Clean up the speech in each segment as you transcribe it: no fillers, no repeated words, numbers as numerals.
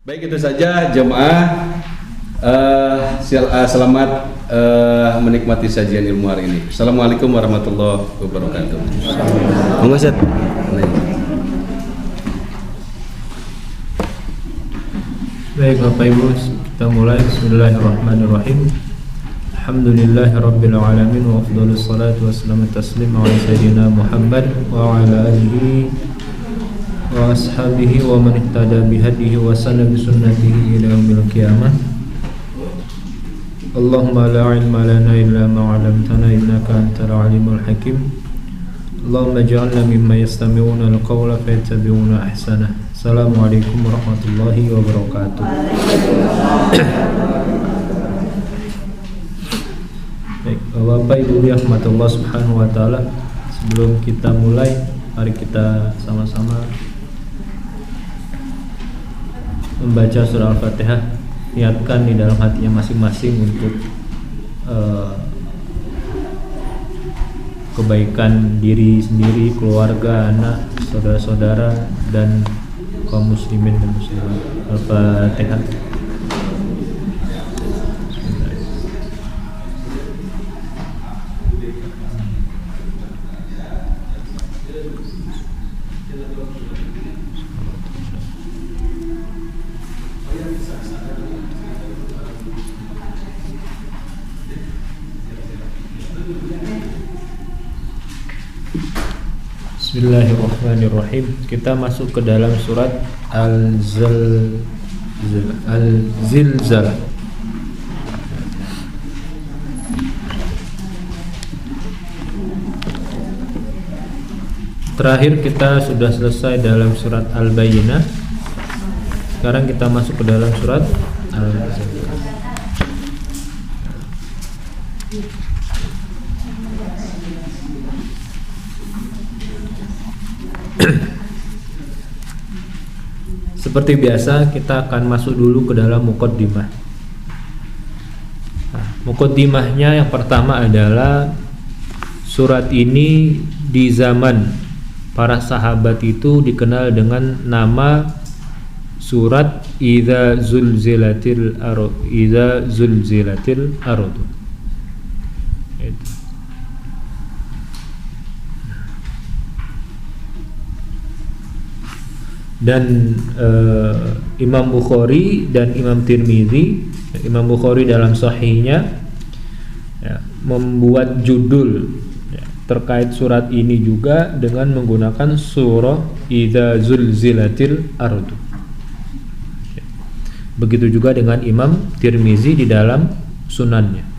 Baik, itu saja jemaah. Selamat menikmati sajian ilmu hari ini. Assalamualaikum warahmatullahi wabarakatuh. Ustaz. Baik Bapak Ibu, kita mulai. Bismillahirrahmanirrahim. Alhamdulillahirabbil alamin wa afdhalus salatu wassalamu taslim ala sayyidina Muhammad wa ala alihi wa ashabihi wa man ihtada bihadihi wa sanna bi sunnatihi ila yaumil qiyamah. Allahumma la ilma lana illa ma 'allamtana innaka antal alimul hakim. Allahumma ij'alna mimman yastami'una al-qawla fayattabi'una ahsanah. Assalamualaikum warahmatullahi wabarakatuh. Baik, Bapak Ibu yang rahmati Allah Subhanahu wa taala, sebelum kita mulai, mari kita sama-sama membaca surah Al-Fatihah. Niatkan di dalam hatinya masing-masing untuk kebaikan diri sendiri, keluarga, anak, saudara-saudara, dan kaum muslimin dan muslimat. Al-Fatihah. Bismillahirrahmanirrahim. Kita masuk ke dalam surat Al-Zilzalah. Terakhir kita sudah selesai dalam surat Al-Bayyinah. Sekarang kita masuk ke dalam surat Al-Zilzalah. Seperti biasa, kita akan masuk dulu ke dalam muqaddimah. Muqaddimahnya yang pertama adalah surat ini di zaman para sahabat itu dikenal dengan nama surat Idza Zulzilatil Ardu. Dan Imam Bukhari dan Imam Tirmizi, Imam Bukhari dalam sahihnya membuat judul terkait surat ini juga dengan menggunakan surah Idza Zulzilatil Ardu. Begitu juga dengan Imam Tirmizi di dalam sunannya.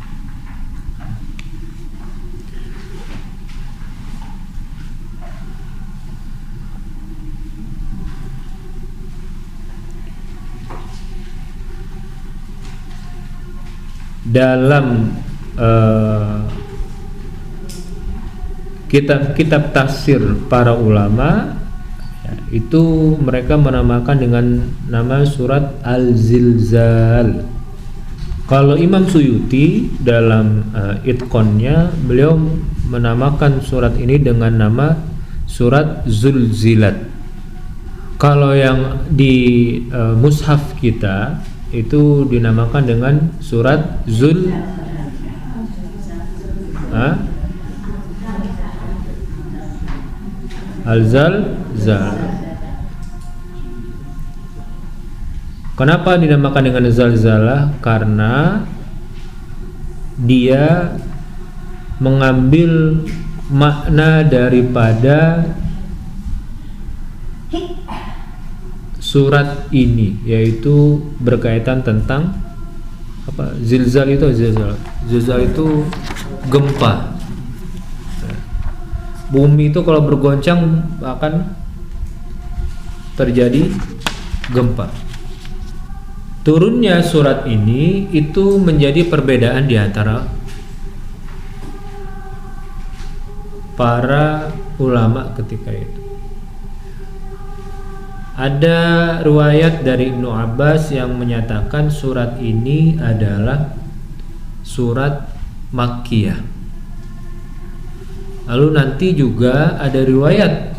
Dalam kitab-kitab tafsir para ulama itu mereka menamakan dengan nama surat Al-Zilzal. Kalau Imam Suyuti dalam Itqonnya, beliau menamakan surat ini dengan nama surat Zulzilat. Kalau yang di mushaf kita itu dinamakan dengan surat Al-Zalzalah. Kenapa dinamakan dengan Zalzalah? Karena dia mengambil makna daripada surat ini, yaitu berkaitan tentang apa? Zilzal itu gempa. Bumi itu kalau bergoncang akan terjadi gempa. Turunnya surat ini itu menjadi perbedaan di antara para ulama ketika itu. Ada riwayat dari Ibnu Abbas yang menyatakan surat ini adalah surat Makkiyah. Lalu nanti juga ada riwayat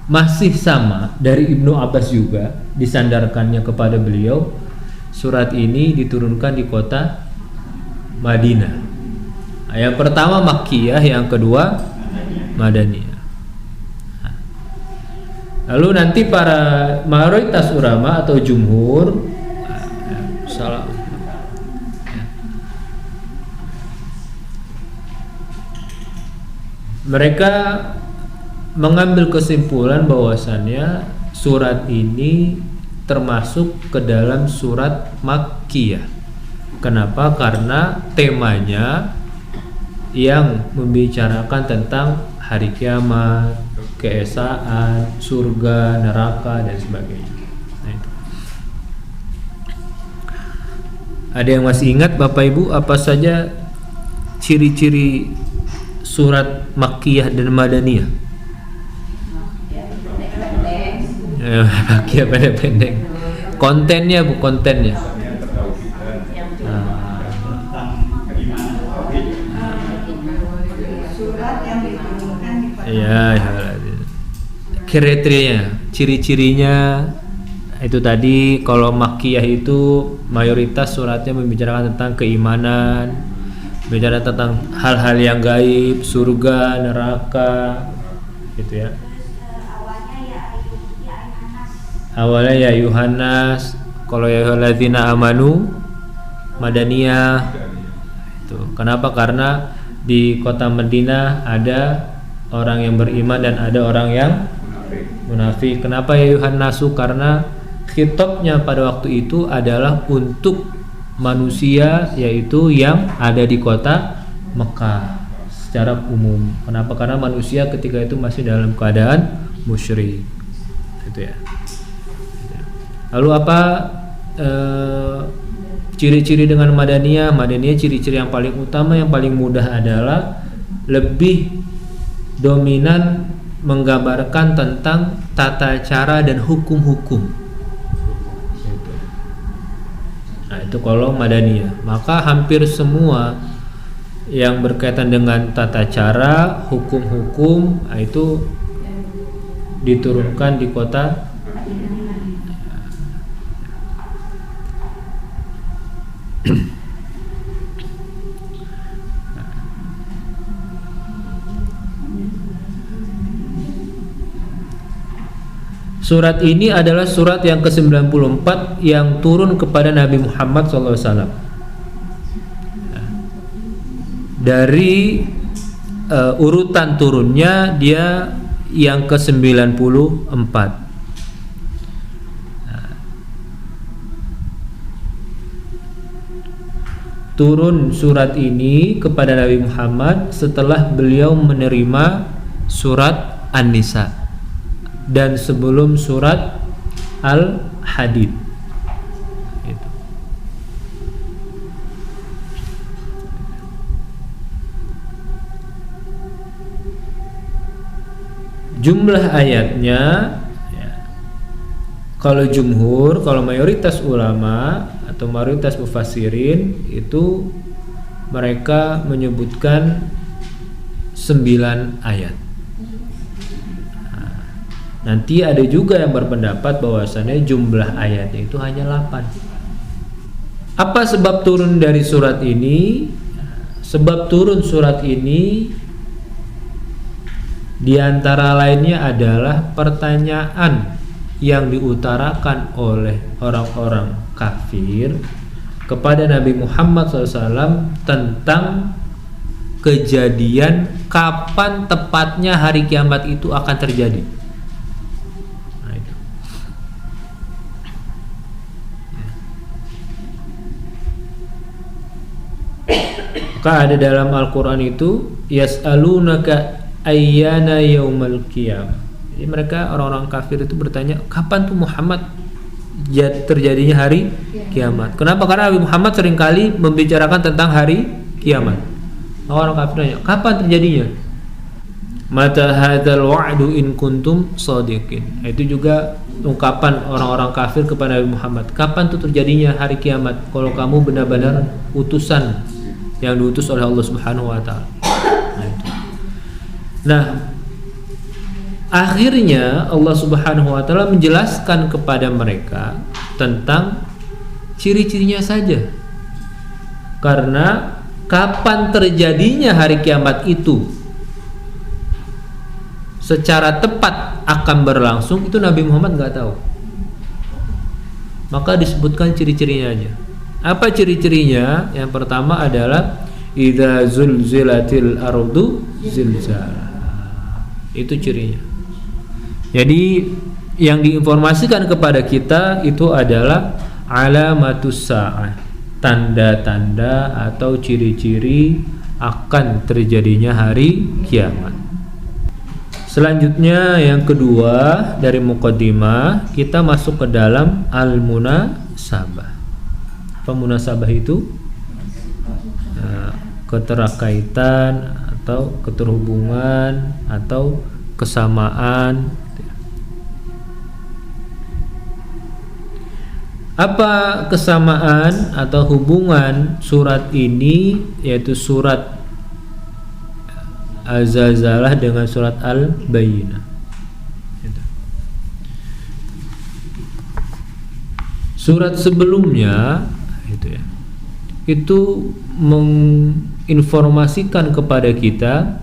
masih sama dari Ibnu Abbas juga, disandarkannya kepada beliau, surat ini diturunkan di kota Madinah. Yang pertama Makkiyah, yang kedua Madaniyah. Lalu nanti para mayoritas ulama atau jumhur salah, mereka mengambil kesimpulan bahwasannya surat ini termasuk ke dalam surat Makkiyah. Kenapa? Karena temanya yang membicarakan tentang hari kiamat, keesaan, surga, neraka, dan sebagainya. Nah, itu. Ada yang masih ingat Bapak Ibu apa saja ciri-ciri surat Makkiyah dan Madaniyah? Makkiyah pendek-pendek. Kontennya bu, kontennya. Ya, kriterianya, ciri-cirinya itu tadi. Kalau Makkiyah itu mayoritas suratnya membicarakan tentang keimanan, bicara tentang hal-hal yang gaib, surga, neraka, gitu ya. Awalnya ya Yuhannas, kalau ya ayyuhalladzina amanu Madaniyah. Itu. Kenapa? Karena di kota Madinah ada orang yang beriman dan ada orang yang munafik. Kenapa ya Yuhannasu? Karena khitabnya pada waktu itu adalah untuk manusia, yaitu yang ada di kota Mekah secara umum. Kenapa? Karena manusia ketika itu masih dalam keadaan musyrik. Itu ya. Lalu apa ciri-ciri dengan Madaniyah? Madaniyah ciri-ciri yang paling utama, yang paling mudah adalah lebih dominan menggambarkan tentang tata cara dan hukum-hukum. Nah, itu kalau Madaniyah. Maka hampir semua yang berkaitan dengan tata cara, hukum-hukum, itu diturunkan di kota Surat ini adalah surat yang ke-94 yang turun kepada Nabi Muhammad SAW. Dari urutan turunnya dia yang ke-94. Turun surat ini kepada Nabi Muhammad setelah beliau menerima surat An-Nisa dan sebelum surat Al-Hadid. Itu. Jumlah ayatnya ya, kalau jumhur, kalau mayoritas ulama atau mayoritas mufassirin itu mereka menyebutkan 9 ayat. Nanti ada juga yang berpendapat bahwasannya jumlah ayatnya itu hanya 8. Apa sebab turun dari surat ini? Sebab turun surat ini diantara lainnya adalah pertanyaan yang diutarakan oleh orang-orang kafir kepada Nabi Muhammad SAW tentang kejadian kapan tepatnya hari kiamat itu akan terjadi. Maka ada dalam Al-Quran itu yas'alunaka ayyana yaumal qiyamah. Jadi mereka orang-orang kafir itu bertanya, kapan tuh Muhammad terjadinya hari kiamat? Kenapa? Karena Nabi Muhammad seringkali membicarakan tentang hari kiamat. Orang kafir tanya, kapan terjadinya? Mata hadzal wa'du in kuntum shadiqin. Itu juga ungkapan orang-orang kafir kepada Nabi Muhammad. Kapan tuh terjadinya hari kiamat kalau kamu benar-benar utusan yang diutus oleh Allah Subhanahu wa taala. Nah, Akhirnya Allah Subhanahu wa taala menjelaskan kepada mereka tentang ciri-cirinya saja. Karena kapan terjadinya hari kiamat itu secara tepat akan berlangsung itu Nabi Muhammad nggak tahu. Maka disebutkan ciri-cirinya aja. Apa ciri-cirinya? Yang pertama adalah idza zulzilatil ardu zilzalaha. Itu cirinya. Jadi yang diinformasikan kepada kita itu adalah alamatus sa'ah, tanda-tanda atau ciri-ciri akan terjadinya hari kiamat. Selanjutnya yang kedua dari muqaddimah, kita masuk ke dalam al-munasabah. Apa munasabah itu? Keterkaitan atau keterhubungan atau kesamaan. Apa kesamaan atau hubungan surat ini, yaitu surat Az-Zalzalah dengan surat Al-Bayyinah? Surat sebelumnya itu menginformasikan kepada kita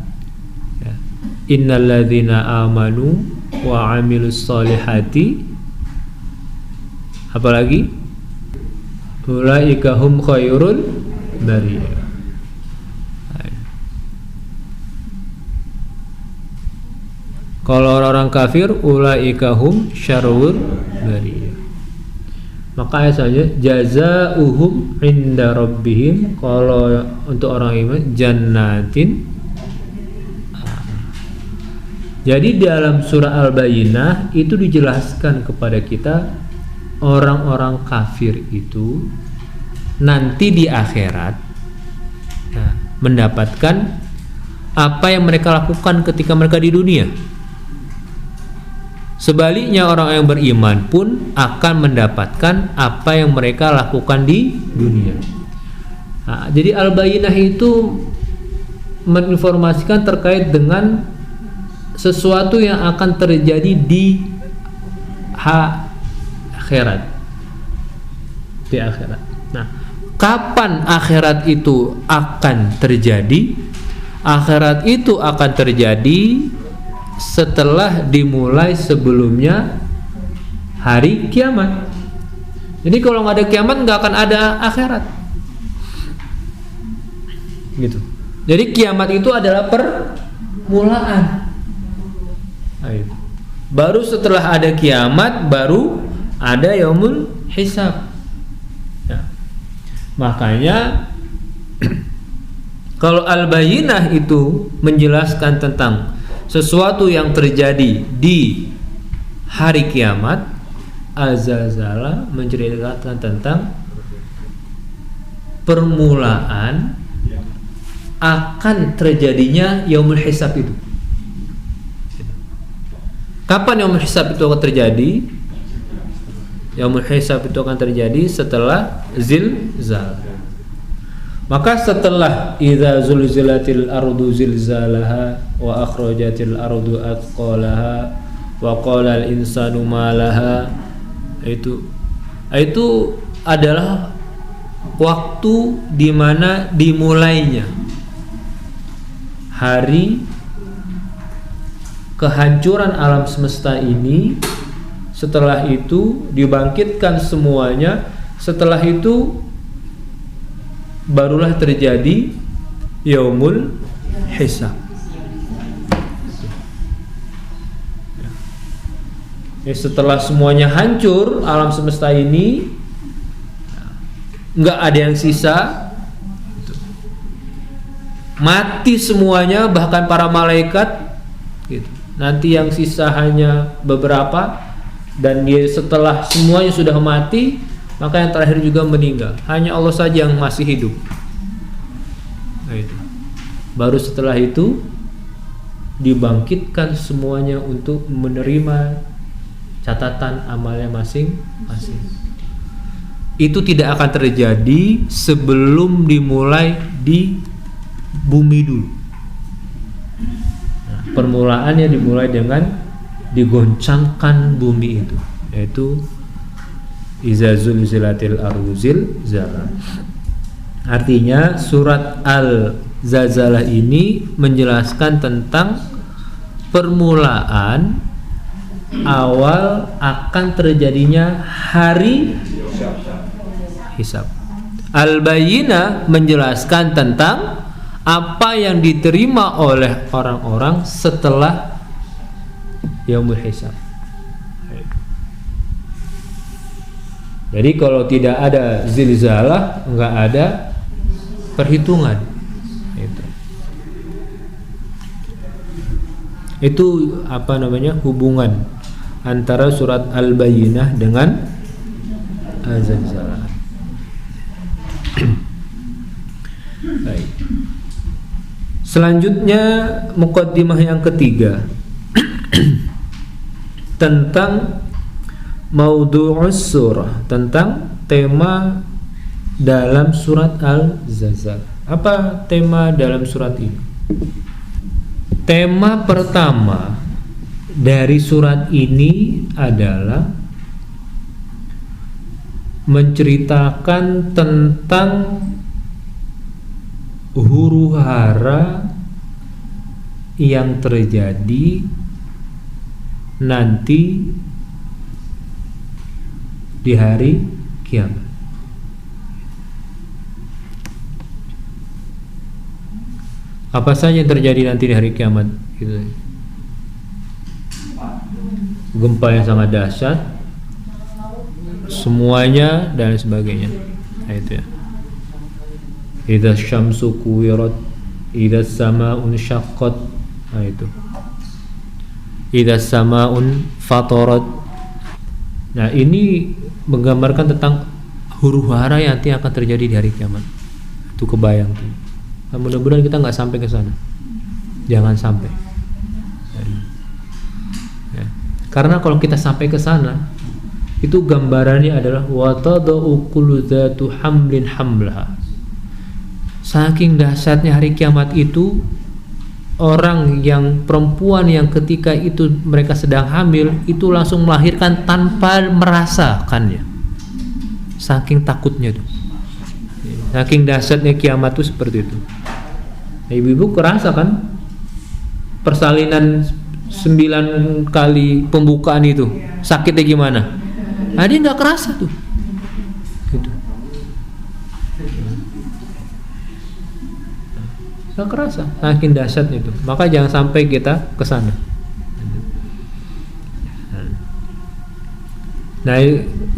innalladzina amanu wa amilus solihati, apalagi ulaika hum khairul bariyah. Kalau orang kafir ulaika hum syarrul bariyah. Maka ayat saja jazaohum inda rabbihim, kalau untuk orang iman jannatin. Jadi dalam surah Al-Bayyinah itu dijelaskan kepada kita orang-orang kafir itu nanti di akhirat mendapatkan apa yang mereka lakukan ketika mereka di dunia. Sebaliknya orang yang beriman pun akan mendapatkan apa yang mereka lakukan di dunia. Jadi Al-Bayyinah itu menginformasikan terkait dengan sesuatu yang akan terjadi di akhirat. Di akhirat. Nah, kapan akhirat itu akan terjadi? Akhirat itu akan terjadi setelah dimulai sebelumnya hari kiamat. Jadi kalau nggak ada kiamat nggak akan ada akhirat. Gitu. Jadi kiamat itu adalah permulaan. Baru setelah ada kiamat baru ada yaumul hisab. Ya. Makanya kalau Al-Bayyinah itu menjelaskan tentang sesuatu yang terjadi di hari kiamat, Az-Zalzalah menceritakan tentang permulaan akan terjadinya yaumul hisab itu. Kapan yaumul hisab itu akan terjadi? Yaumul hisab itu akan terjadi setelah zilzal. Maka setelah idza zulzilatil ardu zilzalaha wa akhrajatil ardu athqalaha wa qala al insanu ma laha, itu adalah waktu di mana dimulainya hari kehancuran alam semesta ini. Setelah itu dibangkitkan semuanya. Setelah itu barulah terjadi yaumul hisab. Setelah semuanya hancur alam semesta ini, nggak ada yang sisa, mati semuanya, bahkan para malaikat gitu. Nanti yang sisa hanya beberapa, dan dia setelah semuanya sudah mati, maka yang terakhir juga meninggal. Hanya Allah saja yang masih hidup. Nah, itu. Baru setelah itu dibangkitkan semuanya untuk menerima catatan amalnya masing-masing. Itu tidak akan terjadi sebelum dimulai di bumi dulu. Nah, permulaannya dimulai dengan digoncangkan bumi itu, yaitu iza zulzilatil ardu zilzala. Artinya surat Al-Zalzalah ini menjelaskan tentang permulaan awal akan terjadinya hari hisab. Al-Bayyinah menjelaskan tentang apa yang diterima oleh orang-orang setelah yaumul hisab. Jadi kalau tidak ada zilzalah, enggak ada perhitungan. Itu apa namanya, hubungan antara surat Al-Bayyinah dengan Az-Zalzalah. Baik. Selanjutnya muqaddimah yang ketiga tentang maudhu'us surah, tentang tema dalam surat Al-Zalzalah. Apa tema dalam surat ini? Tema pertama dari surat ini adalah menceritakan tentang huru-hara yang terjadi nanti di hari kiamat. Apa saja yang terjadi nanti di hari kiamat gitu. Gempa yang sangat dahsyat, semuanya dan sebagainya. Nah, itu ya. Idza syamsu kuwirat, idza samaa'un syaqqat. Nah, itu. Idza samaa'un fatarat. Nah, ini menggambarkan tentang huru-hara yang nanti akan terjadi di hari kiamat. Itu kebayang tuh. Nah, mudah-mudahan kita nggak sampai ke sana. Jangan sampai. Ya. Karena kalau kita sampai ke sana, itu gambarannya adalah wa tadau kullu dzatu hamlin hamlaha. Saking dahsyatnya hari kiamat itu, orang yang perempuan yang ketika itu mereka sedang hamil itu langsung melahirkan tanpa merasakannya. Saking takutnya tuh. Saking dahsyatnya kiamat itu seperti itu. Nah, ibu-ibu kerasa kan persalinan 9 kali pembukaan itu sakitnya gimana? Nah, dia nggak kerasa tuh. Gitu. Nggak kerasa, saking dahsyatnya itu. Maka jangan sampai kita ke sana. Nah,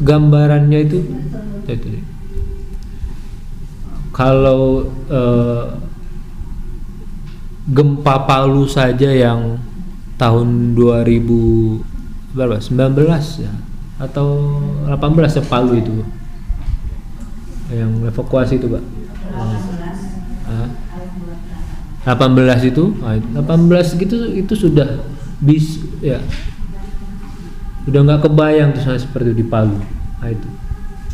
gambarannya itu. Kalau gempa Palu saja yang tahun 2019 ya atau 18 ya, Palu itu yang evakuasi itu Pak. 18 itu, 18 gitu itu sudah ya udah nggak kebayang tuh seperti itu di Palu. Nah, itu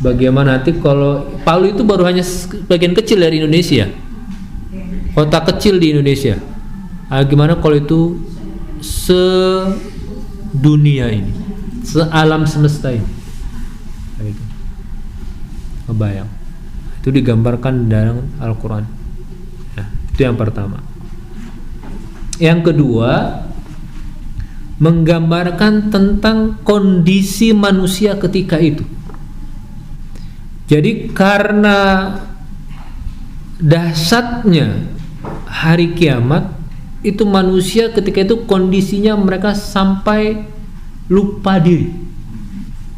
bagaimana nanti kalau Palu itu baru hanya bagian kecil dari Indonesia, kota kecil di Indonesia. Gimana kalau itu sedunia ini, sealam semesta ini? Nah, itu kebayang. Itu digambarkan dalam Al-Quran. Nah, itu yang pertama. Yang kedua, menggambarkan tentang kondisi manusia ketika itu. Jadi karena dahsyatnya hari kiamat itu, manusia ketika itu kondisinya mereka sampai lupa diri.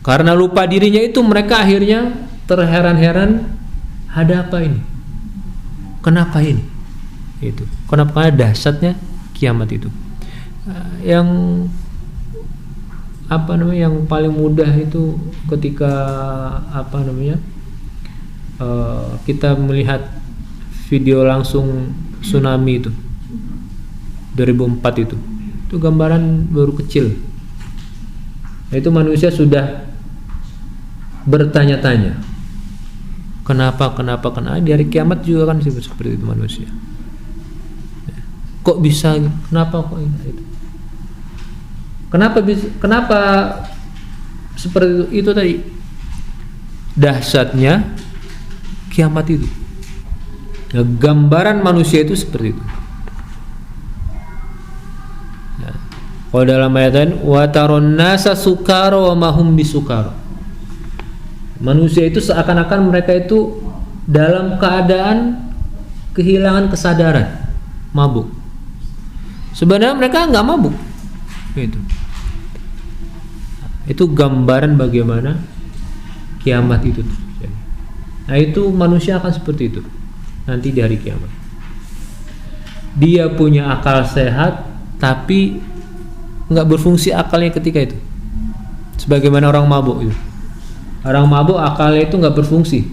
Karena lupa dirinya itu mereka akhirnya terheran-heran, ada apa ini? Kenapa ini? Itu. Kenapa? Karena dahsyatnya kiamat itu. Yang apa namanya, yang paling mudah itu ketika apa namanya, kita melihat video langsung tsunami itu 2004 itu gambaran baru kecil. Nah, itu manusia sudah bertanya-tanya kenapa di hari kiamat juga kan seperti itu manusia. Kok bisa? Kenapa kok ini? Itu. Kenapa seperti itu tadi? Dahsyatnya kiamat itu. Ya, gambaran manusia itu seperti itu. Ya. Kalau dalam ayat lain, wa taron nasa sukara wa mahum bisukara. Manusia itu seakan-akan mereka itu dalam keadaan kehilangan kesadaran, mabuk. Sebenarnya mereka nggak mabuk. Itu gambaran bagaimana kiamat itu terjadi. Nah, itu manusia akan seperti itu nanti di hari kiamat. Dia punya akal sehat tapi nggak berfungsi akalnya ketika itu. Sebagaimana orang mabuk itu. Orang mabuk akalnya itu nggak berfungsi.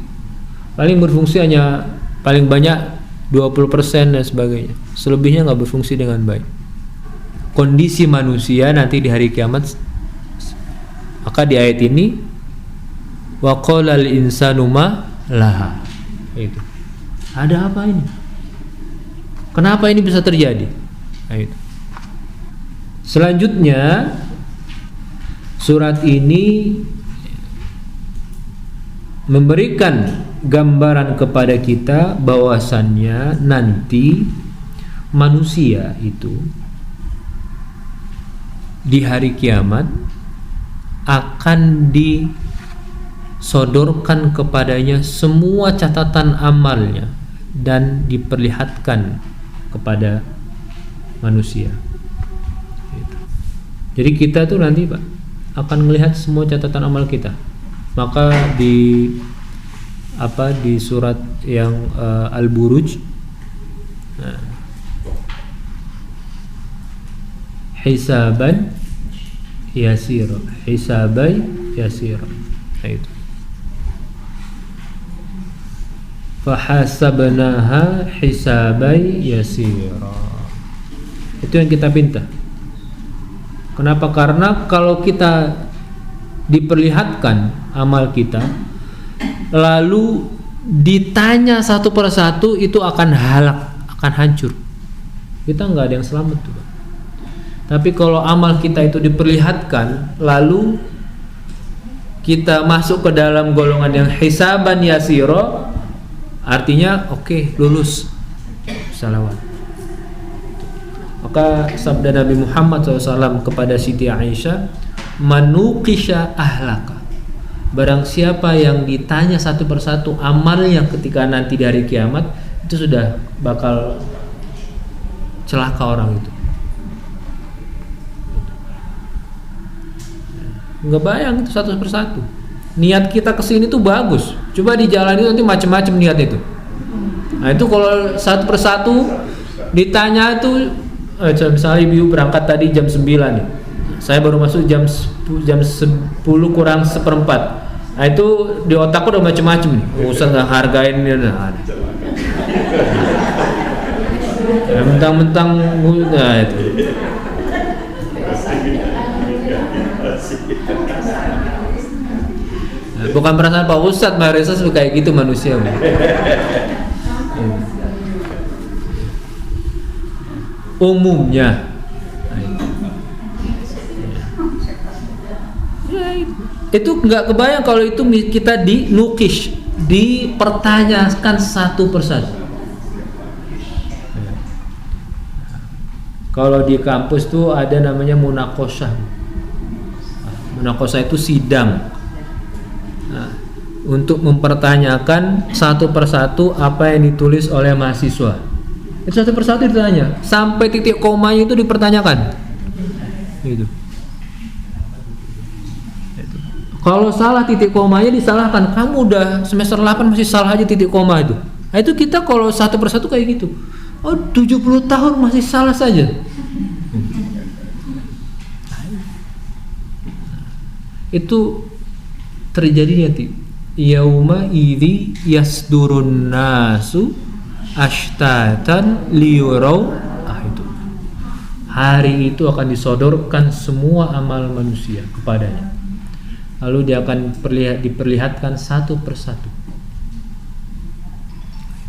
Paling berfungsi hanya paling banyak 20% dan sebagainya. Selebihnya nggak berfungsi dengan baik. Kondisi manusia nanti di hari kiamat. Maka di ayat ini wa qalal insanu ma laha. Itu. Ada apa ini? Kenapa ini bisa terjadi? Nah, itu. Selanjutnya surat ini memberikan gambaran kepada kita bahwasannya nanti manusia itu di hari kiamat akan disodorkan kepadanya semua catatan amalnya dan diperlihatkan kepada manusia. Jadi kita tuh nanti Pak akan melihat semua catatan amal kita. Maka di surat yang Al-Buruj, hisaban yasira, hisabai yasira. Itu. Fahasabnaha hisabai yasira. Itu yang kita pinta. Kenapa? Karena kalau kita diperlihatkan amal kita lalu ditanya satu persatu, itu akan halak, akan hancur. Kita nggak ada yang selamat tuh. Tapi kalau amal kita itu diperlihatkan lalu kita masuk ke dalam golongan yang hisaban yasiro, artinya oke, lulus salawat. Maka sabda Nabi Muhammad SAW kepada Siti Aisyah, manukisha ahlaka, barang siapa yang ditanya satu persatu amalnya ketika nanti di hari kiamat, itu sudah bakal celaka orang itu. Nggak bayang itu satu persatu. Niat kita kesini tuh bagus, coba dijalani nanti macam-macam niat itu. Nah itu kalau satu persatu ditanya itu, misalnya ibu berangkat tadi jam 9 nih, saya baru masuk jam 10 kurang seperempat. Nah itu di otakku udah macam-macam nih. Usah nggak hargain ini, mentang-mentang nah itu. Nah, bukan perasaan Pak Ustadz, Marisa kayak gitu manusia. Umumnya itu nggak kebayang kalau itu kita dinukish, dipertanyakan satu persatu. Kalau di kampus tuh ada namanya munakosah. Munakosah itu sidang. Nah, untuk mempertanyakan satu persatu apa yang ditulis oleh mahasiswa. Itu satu persatu ditanya, sampai titik komanya itu dipertanyakan. Gitu. Kalau salah titik komanya disalahkan. Kamu udah semester 8 masih salah aja titik koma itu. Nah, itu kita kalau satu persatu kayak gitu. Oh, 70 tahun masih salah saja. Itu terjadi nanti. Yauma idzi yasdurun nasu ashtatan liyurau. Itu. Hari itu akan disodorkan semua amal manusia kepadanya. Lalu dia akan diperlihatkan satu persatu.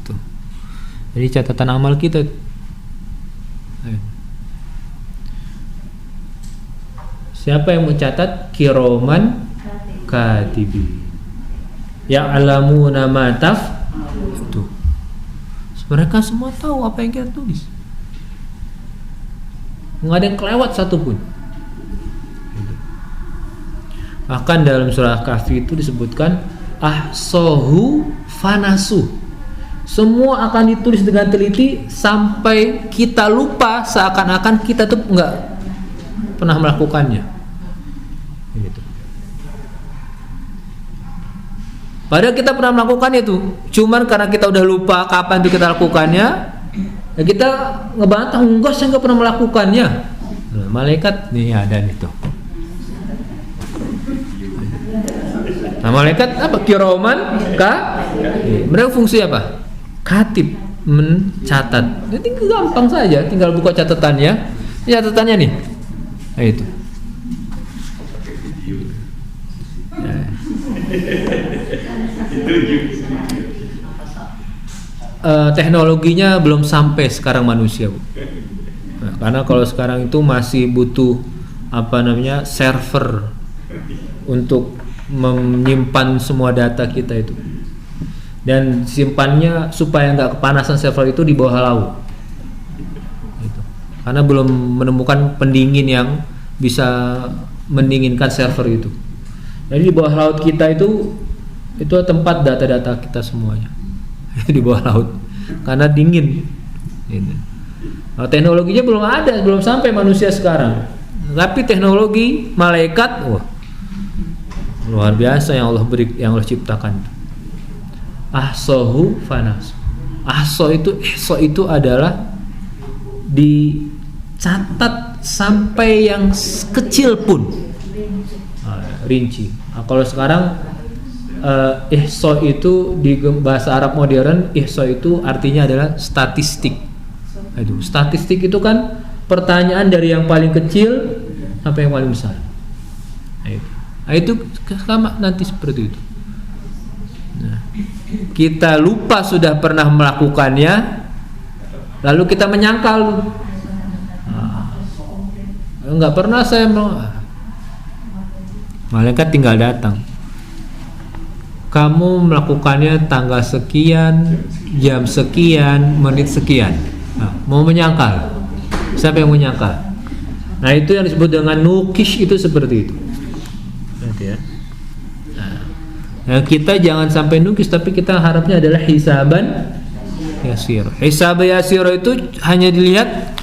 Itu. Jadi catatan amal kita. Siapa yang mencatat? Kiroman katibin. Ya'lamuna ma taf'alun. Mereka semua tahu apa yang kita tulis. Nggak ada yang kelewat satupun. Bahkan dalam surah Kahfi itu disebutkan ahsohu fanasu. Semua akan ditulis dengan teliti sampai kita lupa, seakan-akan kita tuh nggak pernah melakukannya. Gitu. Padahal kita pernah melakukannya itu, cuman karena kita udah lupa kapan itu kita lakukannya, ya kita ngebantah, enggak, saya nggak pernah melakukannya. Nah, malaikat nih ada itu. Nah, malaikat apa? Kiroman mereka fungsi apa? Katib, mencatat. Jadi gampang saja, tinggal buka catatannya. Catatannya nih. Nah, itu. Nah. Teknologinya belum sampai sekarang manusia, Bu. Nah, karena kalau sekarang itu masih butuh server untuk menyimpan semua data kita itu, dan simpannya supaya nggak kepanasan server itu di bawah laut gitu. Karena belum menemukan pendingin yang bisa mendinginkan server itu. Jadi di bawah laut kita itu tempat data-data kita semuanya di bawah laut karena dingin gitu. Nah, teknologinya belum ada, belum sampai manusia sekarang, tapi teknologi malaikat, wah, luar biasa yang Allah ciptakan. Ahsohu fanas. Ihso itu adalah dicatat sampai yang kecil pun, rinci. Nah, kalau sekarang ihso itu di bahasa Arab modern, ihso itu artinya adalah statistik. Itu statistik itu kan pertanyaan dari yang paling kecil sampai yang paling besar. Nah, itu sama nanti seperti itu. Nah, kita lupa sudah pernah melakukannya, lalu kita menyangkal, nggak pernah saya malaikat tinggal datang. Kamu melakukannya tanggal sekian, jam sekian, menit sekian. Nah, mau menyangkal, siapa yang menyangkal? Nah, itu yang disebut dengan nukish, itu seperti itu. Ya. Nah, kita jangan sampai nukis, tapi kita harapnya adalah hisaban yasir. Hisab yasir itu hanya dilihat,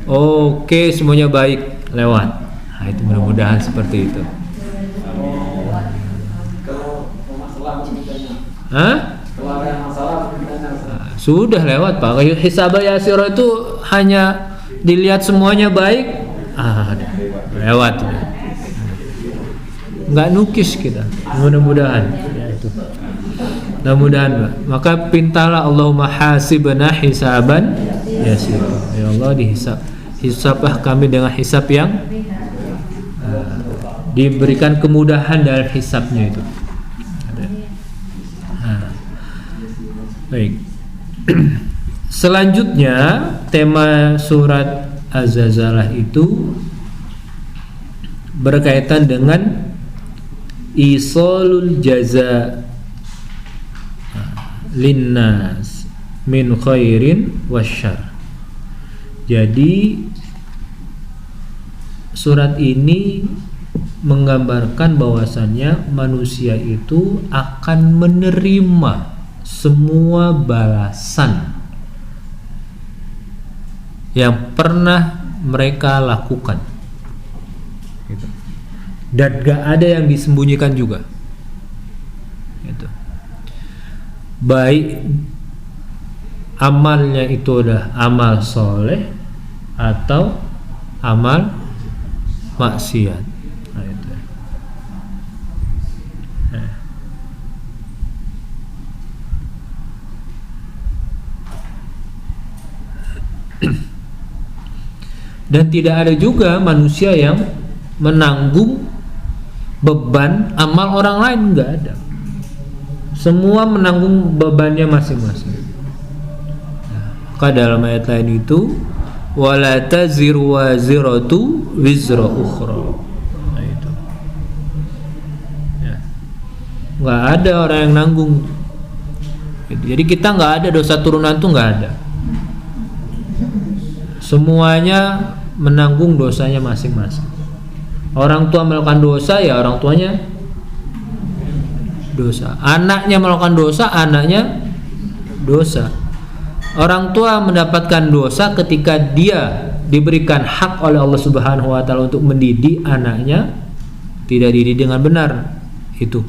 oke, semuanya baik, lewat. Nah, itu mudah-mudahan seperti itu. Sudah lewat, Pak. Hisab yasir itu hanya dilihat semuanya baik, lewat. Nggak nukis kita, mudah-mudahan ya itu. Mudah-mudahan, Pak. Maka pintalah Allahumma hasibna hisaban yasir. Ya Allah, hisablah kami dengan hisab yang diberikan kemudahan dalam hisabnya itu. Baik. Selanjutnya tema surat Az-Zalzalah itu berkaitan dengan isolul jaza linnas min khairin wasyarr. Jadi surat ini menggambarkan bahwasannya manusia itu akan menerima semua balasan yang pernah mereka lakukan. Dan gak ada yang disembunyikan juga. Gitu. Baik amalnya itu adalah amal soleh atau amal maksiat. Nah, itu. Dan tidak ada juga manusia yang menanggung beban amal orang lain, nggak ada. Semua menanggung bebannya masing-masing. Maka dalam ayat lain itu wala taziru waziratu wizra ukhra. Nah, nggak ada orang yang nanggung. Jadi kita nggak ada dosa turunan tuh nggak ada. Semuanya menanggung dosanya masing-masing. Orang tua melakukan dosa ya orang tuanya dosa. Anaknya melakukan dosa, anaknya dosa. Orang tua mendapatkan dosa ketika dia diberikan hak oleh Allah Subhanahu wa taala untuk mendidik anaknya, tidak dididik dengan benar. Itu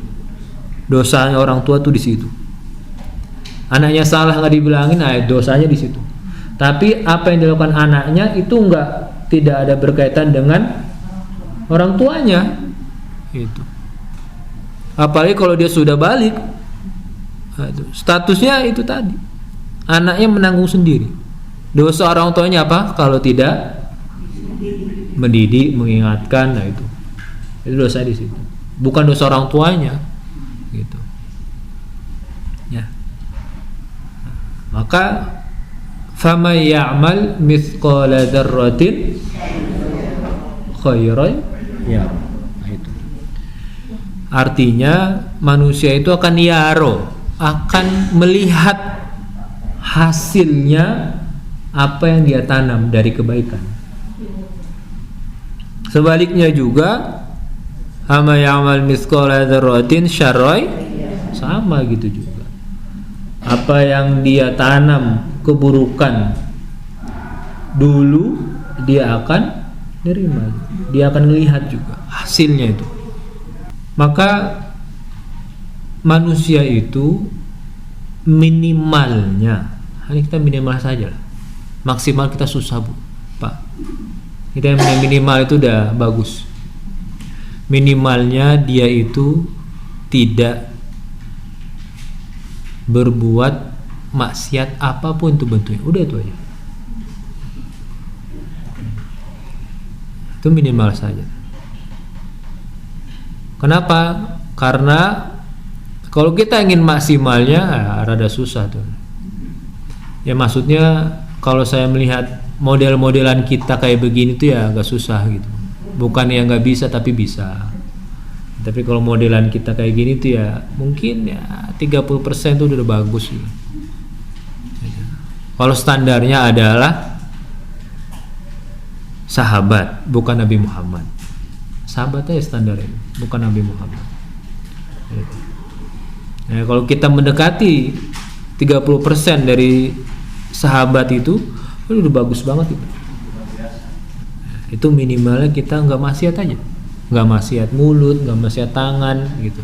dosanya orang tua tuh di situ. Anaknya salah nggak dibilangin, nah dosanya di situ. Tapi apa yang dilakukan anaknya itu tidak ada berkaitan dengan orang tuanya. Itu. Apalagi kalau dia sudah balik, statusnya itu tadi. Anaknya menanggung sendiri. Dosa orang tuanya apa? Kalau tidak mendidik, mengingatkan, nah itu dosa di situ. Bukan dosa orang tuanya, gitu. Ya. Maka faman ya'mal mithqala dzarratin khairan ya. Itu. Artinya manusia itu akan yaro, akan melihat hasilnya apa yang dia tanam dari kebaikan. Sebaliknya juga ama ya'mal mithqala dzarratin syarran sama gitu juga. Apa yang dia tanam keburukan dulu dia akan nerima, dia akan melihat juga hasilnya itu. Maka manusia itu minimalnya, hanya kita minimal saja lah. Maksimal kita susah Bu, Pak. Kita yang minimal itu udah bagus. Minimalnya dia itu tidak berbuat maksiat apapun itu bentuknya, udah itu aja. Itu minimal saja. Kenapa? Karena kalau kita ingin maksimalnya rada susah tuh. Ya maksudnya kalau saya melihat model-modelan kita kayak begini tuh ya agak susah gitu. Bukan yang nggak bisa tapi bisa. Tapi kalau modelan kita kayak gini tuh ya mungkin ya 30% tuh udah bagus gitu. Kalau standarnya adalah sahabat, bukan Nabi Muhammad. Sahabatnya ya standar itu, bukan Nabi Muhammad. Nah, kalau kita mendekati 30% dari sahabat itu udah bagus banget itu. Itu minimalnya kita nggak maksiat aja, nggak maksiat mulut, nggak maksiat tangan gitu.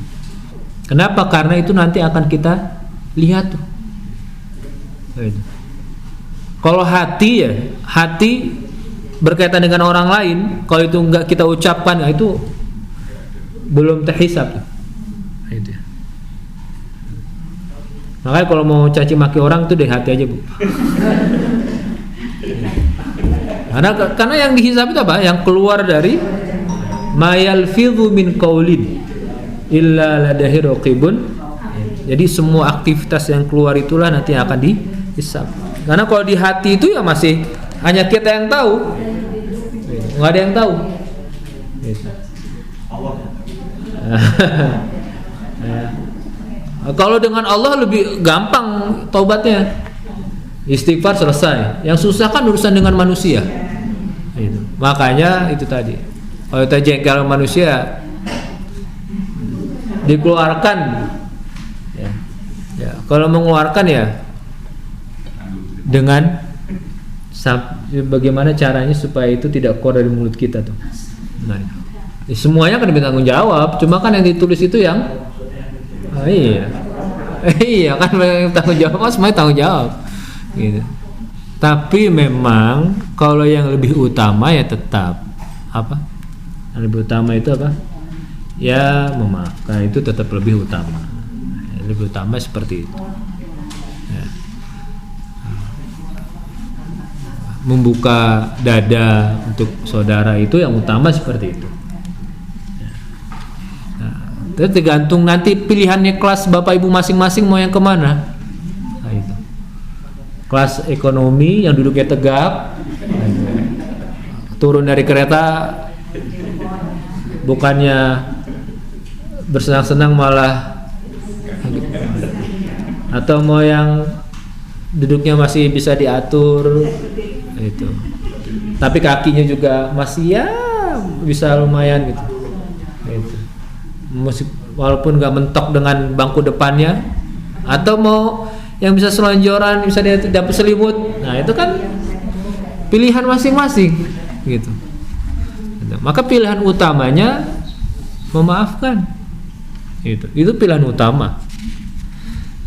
Kenapa? Karena itu nanti akan kita lihat tuh. Gitu. Kalau hati ya, hati berkaitan dengan orang lain, kalau itu nggak kita ucapkan, ya itu belum terhisab. Itu. Makanya kalau mau caci maki orang tuh dari hati aja Bu. Karena yang dihisab itu apa? Yang keluar dari mayalfidhu min qaulin illa ladaihi raqibun. Jadi semua aktivitas yang keluar itulah nanti akan dihisab. Karena kalau di hati itu ya masih hanya kita yang tahu, nggak ada yang tahu. Kalau dengan Allah lebih gampang taubatnya, istighfar selesai. Yang susah kan urusan dengan manusia. Itu. Makanya itu tadi. Kalau kita jengkel manusia, dikeluarkan. Ya. Kalau mengeluarkan ya dengan bagaimana caranya supaya itu tidak keluar dari mulut kita tuh. Nah, semuanya kan bertanggung jawab. Cuma kan yang ditulis itu yang iya kan tanggung jawab, semuanya tanggung jawab. Gitu. Tapi memang kalau yang lebih utama ya tetap apa? Yang lebih utama itu apa? Ya memaafkan itu tetap lebih utama. Lebih utama seperti itu. Ya. Membuka dada untuk saudara itu yang utama seperti itu. Nah, tergantung nanti pilihannya kelas bapak ibu masing-masing mau yang kemana. Nah, itu. Kelas ekonomi yang duduknya tegap, turun dari kereta bukannya bersenang-senang malah Atau mau yang duduknya masih bisa diatur itu. Tapi kakinya juga masih ya bisa lumayan gitu. Gitu. Walaupun nggak mentok dengan bangku depannya, atau mau yang bisa selonjoran, bisa dapat selimut. Nah, itu kan pilihan masing-masing gitu. Maka pilihan utamanya memaafkan. Itu pilihan utama.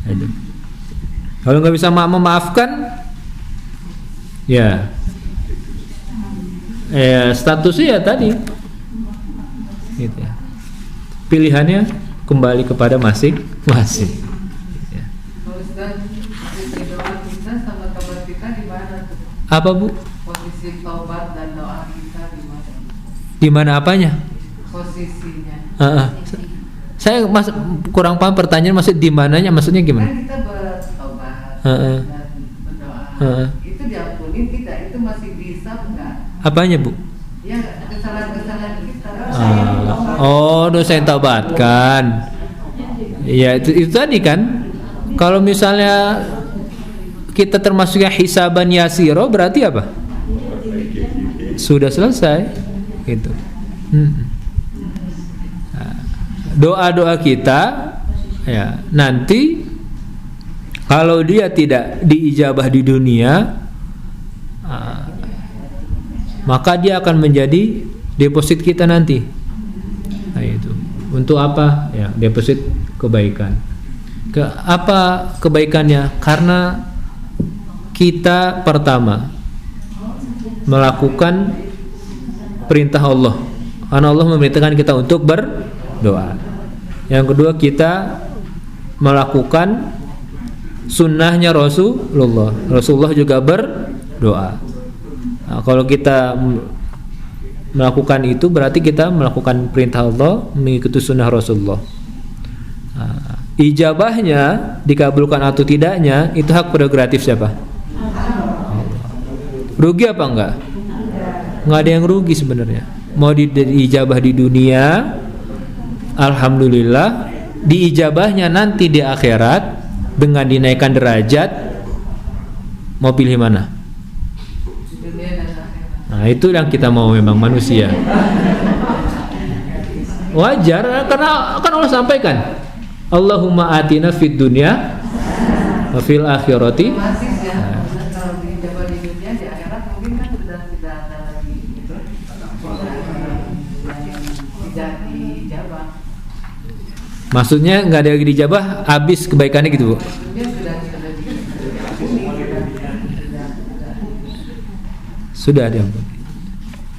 Gitu. Kalau nggak bisa memaafkan, ya statusnya ya tadi gitu ya. Pilihannya kembali kepada masing-masing ya. Posisi doa kita sama taubat kita di mana? Apa Bu? Posisi taubat dan doa kita di mana? Di mana apanya? Posisinya. Saya kurang paham pertanyaan, maksud di mananya, maksudnya gimana? Kan kita bertobat dan berdoa. Itu diampuni tidak? Itu masih bisa enggak? Apanya Bu? Ya, kesalahan-kesalahan kita. Dosa yang taubatkan. Ya itu tadi kan. Kalau misalnya kita termasuknya hisaban yasiro, berarti apa? Sudah selesai gitu. Doa-doa kita ya nanti kalau dia tidak diijabah di dunia, maka dia akan menjadi deposit kita nanti. Nah, itu untuk apa? Ya, deposit kebaikan. Apa kebaikannya? Karena kita pertama melakukan perintah Allah. Karena Allah memerintahkan kita untuk berdoa. Yang kedua, kita melakukan sunnahnya Rasulullah. Rasulullah juga berdoa. Nah, kalau kita melakukan itu berarti kita melakukan perintah Allah, mengikuti sunnah Rasulullah. Nah, ijabahnya dikabulkan atau tidaknya itu hak prerogatif siapa? Rugi apa enggak? Enggak ada yang rugi sebenarnya. Mau diijabah di dunia, alhamdulillah. Diijabahnya nanti di akhirat dengan dinaikkan derajat, mau pilih mana? Nah, itu yang kita mau, memang manusia. Wajar karena akan Allah sampaikan, Allahumma atina fid dunya wa fil akhirati. Kalau dijabah di dunia, di akhirat mungkin kan sudah tidak ada lagi tidak dijabah. Maksudnya nggak ada lagi dijabah, habis kebaikannya gitu Bu? Sudah ada.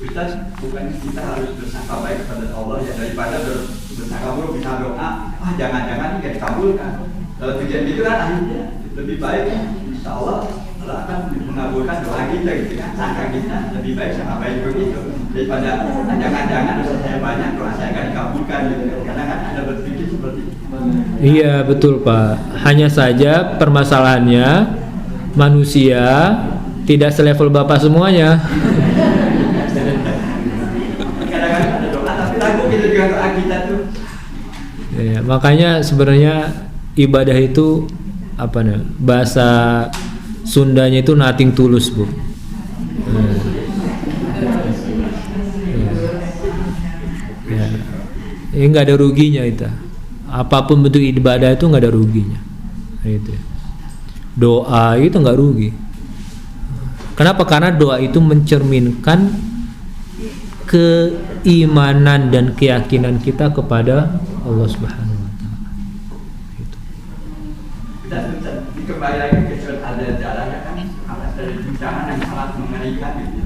Ustaz, bukannya kita harus bersangka baik kepada Allah ya, daripada bersangka buruk, bisa doa, jangan-jangan nggak dikabulkan. Kalau tujuan itu kan akhirnya lebih baik, insya Allah Allah akan mengabulkan doa kita gitu kan. Sangka kita lebih baik sama baik begitu daripada jangan-jangan dosa saya banyak, doa saya nggak dikabulkan gitu. Karena kan ada berpikir seperti itu. Iya betul Pak. Hanya saja permasalahannya manusia tidak selevel Bapak semuanya. Kadang-kadang ada doa tapi lagu kita juga doa kita tuh. Ya, makanya sebenarnya ibadah itu apa nih? Bahasa Sundanya itu nothing tulus Bu. Ya, ini nggak ada ruginya itu. Apapun bentuk ibadah itu nggak ada ruginya. Itu. Doa itu nggak rugi. Kenapa? Karena doa itu mencerminkan keimanan dan keyakinan kita kepada Allah Subhanahu wa taala. Gitu. Dan kembali lagi ke surat Al-Jalah kan dari guncangan yang sangat mengerikan gitu.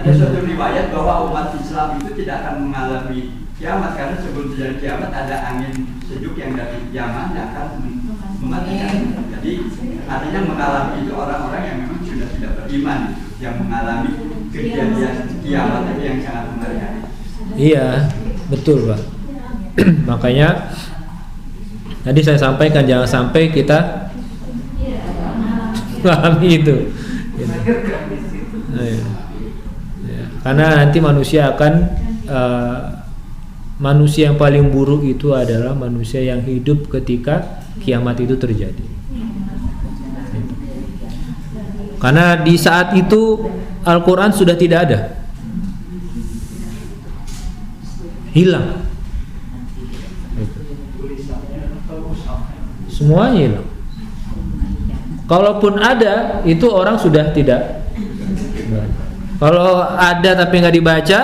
Ada suatu riwayat bahwa umat Islam itu tidak akan mengalami kiamat karena sebelum terjadi kiamat ada angin sejuk yang dari Yaman yang akan mematikan. Jadi artinya mengalami itu orang-orang yang memang sudah tidak beriman gitu, yang mengalami kejadian kiamat itu yang sangat mengerikan. Iya, betul Pak. Makanya tadi saya sampaikan jangan sampai kita pahami itu. Ya. Karena nanti manusia akan manusia yang paling buruk itu adalah manusia yang hidup ketika kiamat itu terjadi. Karena di saat itu Al-Quran sudah tidak ada, hilang, semuanya hilang. Kalaupun ada, itu orang sudah tidak. Kalau ada tapi nggak dibaca.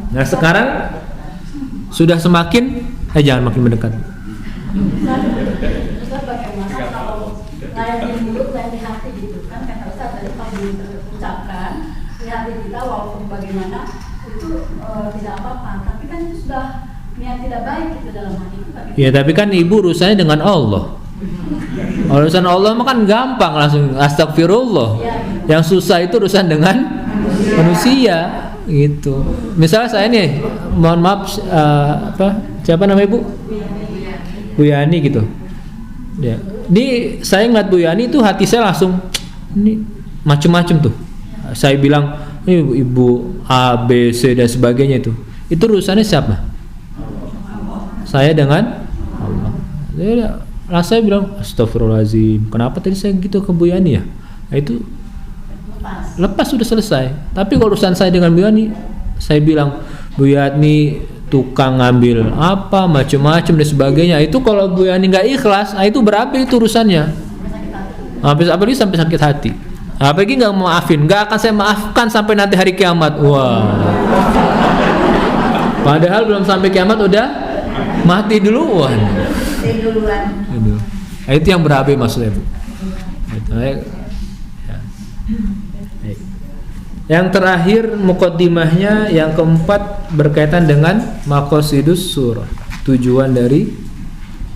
Nah sekarang sudah semakin, jangan makin mendekat. Ustaz, bagaimana kalau lain di mulut, lain di hati gitu kan? Kata Ustaz tadi kalau diucapkan di hati kita walaupun bagaimana itu tidak apa-apa, tapi kan itu sudah niat tidak baik gitu dalam hati itu. Ya tapi kan ibu urusannya dengan Allah. Urusan Allah mah kan gampang, langsung astagfirullah. Yang susah itu urusan dengan manusia gitu. Misalnya saya nih, mohon maaf, siapa namanya ibu? Bu Yani gitu. Ya. Saya ngeliat Bu Yani itu hati saya langsung ini macem-macem tuh. Saya bilang ini ibu A, B, C dan sebagainya itu. Itu urusannya siapa? Saya dengan Allah. Saya bilang astagfirullahaladzim. Kenapa tadi saya gitu ke Bu Yani ya? Nah, itu lepas sudah selesai. Tapi kalau urusan saya dengan Bu Yani, saya bilang Bu Yani tukang ngambil apa macam-macam dan sebagainya. Itu kalau Bu Yani nggak ikhlas, itu berapi itu urusannya. Apalagi sampai sakit hati. Apalagi nggak maafin, nggak akan saya maafkan sampai nanti hari kiamat. Wah. Padahal belum sampai kiamat udah mati duluan. Nah, itu yang berapi maksudnya Bu. Yang terakhir muqaddimahnya yang keempat berkaitan dengan maqasidus surah, tujuan dari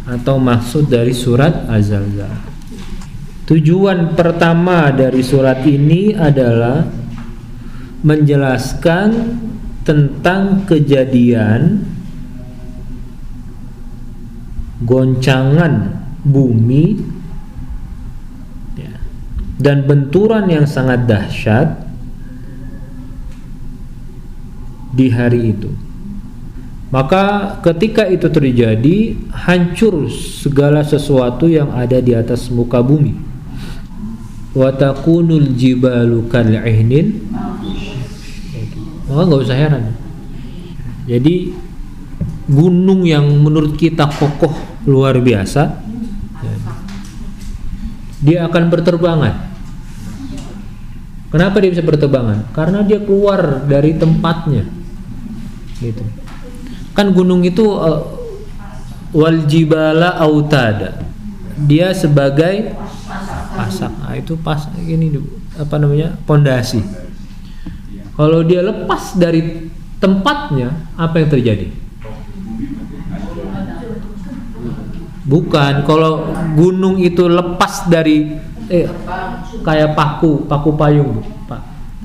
atau maksud dari surat Az-Zalzalah. Tujuan pertama dari surat ini adalah menjelaskan tentang kejadian goncangan bumi dan benturan yang sangat dahsyat di hari itu. Maka ketika itu terjadi, hancur segala sesuatu yang ada di atas muka bumi. Wa takunul jibalu kal'ihnin. Maka nggak usah heran. Jadi gunung yang menurut kita kokoh luar biasa, dia akan berterbangan. Kenapa dia bisa berterbangan? Karena dia keluar dari tempatnya. Gitu. Kan gunung itu wal jibala autada. Dia sebagai pasak. Nah, itu ini apa namanya? Pondasi. Kalau dia lepas dari tempatnya, apa yang terjadi? Bukan, kalau gunung itu lepas dari kayak paku payung,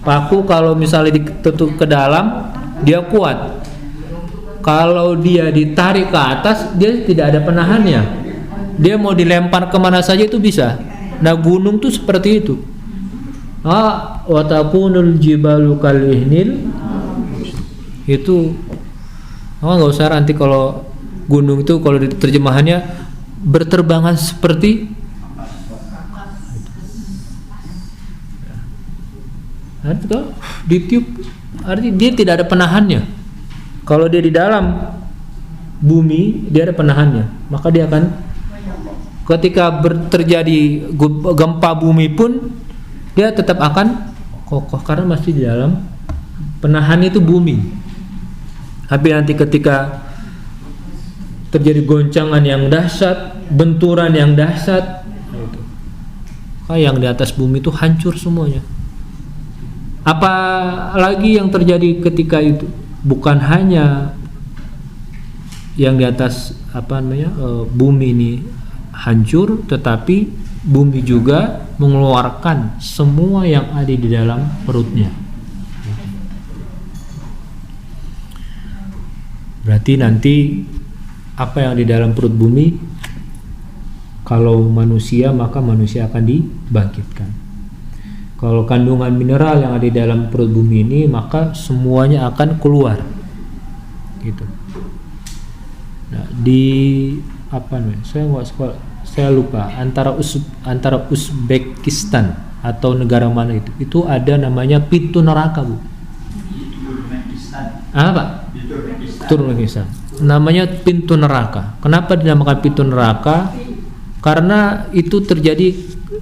paku kalau misalnya ditutup ke dalam dia kuat. Kalau dia ditarik ke atas, dia tidak ada penahannya. Dia mau dilempar kemana saja itu bisa. Nah gunung tuh seperti itu. Wa takunul jibalu kal'ihnil. Itu nggak usah nanti kalau gunung itu kalau terjemahannya berterbangan seperti artinya ditiup, artinya dia tidak ada penahannya. Kalau dia di dalam bumi dia ada penahannya, maka dia akan ketika terjadi gempa bumi pun dia tetap akan kokoh karena masih di dalam penahan itu bumi. Tapi nanti ketika terjadi goncangan yang dahsyat, benturan yang dahsyat, yang di atas bumi itu hancur semuanya. Apalagi yang terjadi ketika itu bukan hanya yang di atas bumi ini hancur, tetapi bumi juga mengeluarkan semua yang ada di dalam perutnya. Berarti nanti apa yang di dalam perut bumi, kalau manusia maka manusia akan dibangkitkan. Kalau kandungan mineral yang ada di dalam perut bumi ini, maka semuanya akan keluar. Gitu. Nah, di apa namanya? Saya lupa antara Uzbekistan atau negara mana itu ada namanya pintu neraka, Bu. Apa? Turkmenistan. Namanya pintu neraka. Kenapa dinamakan pintu neraka? Karena itu terjadi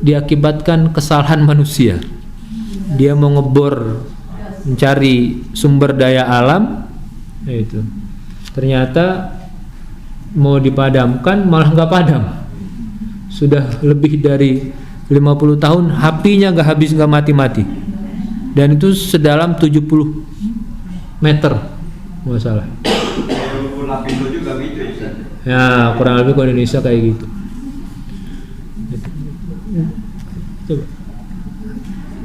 diakibatkan kesalahan manusia. Dia mau ngebor mencari sumber daya alam, itu ternyata mau dipadamkan malah nggak padam. Sudah lebih dari 50 tahun apinya nggak habis, nggak mati-mati, dan itu sedalam 70 meter nggak salah. Ya kurang lebih ke Indonesia kayak gitu. Coba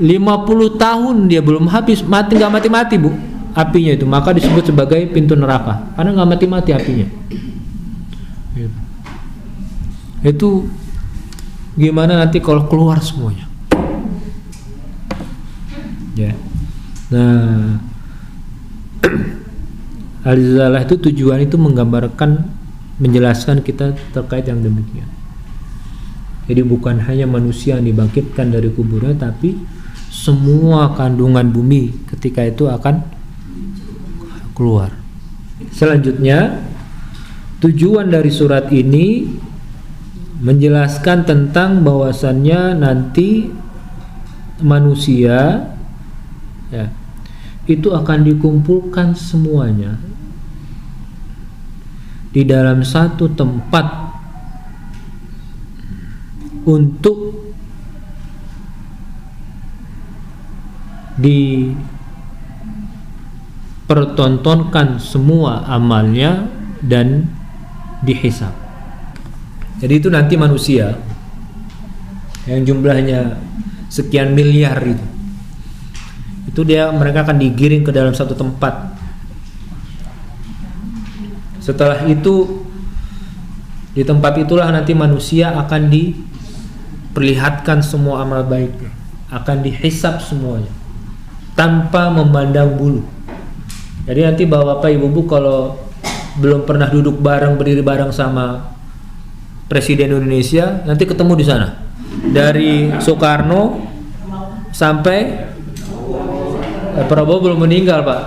50 tahun dia belum habis, nggak mati-mati, Bu, apinya itu. Maka disebut sebagai pintu neraka karena nggak mati-mati apinya. Itu gimana nanti kalau keluar semuanya, ya. Nah, Al-Izalah itu tujuan itu menggambarkan, menjelaskan kita terkait yang demikian. Jadi bukan hanya manusia yang dibangkitkan dari kuburnya, tapi semua kandungan bumi ketika itu akan keluar. Selanjutnya, tujuan dari surat ini menjelaskan tentang bahwasannya nanti manusia, ya, itu akan dikumpulkan semuanya di dalam satu tempat untuk dipertontonkan semua amalnya dan dihisab. Jadi itu nanti manusia yang jumlahnya sekian miliar itu mereka akan digiring ke dalam satu tempat. Setelah itu, di tempat itulah nanti manusia akan diperlihatkan semua amal baiknya, akan dihisab semuanya tanpa memandang bulu. Jadi nanti Bapak Ibu kalau belum pernah duduk bareng, berdiri bareng sama Presiden Indonesia, nanti ketemu di sana. Dari Soekarno sampai Prabowo belum meninggal, Pak.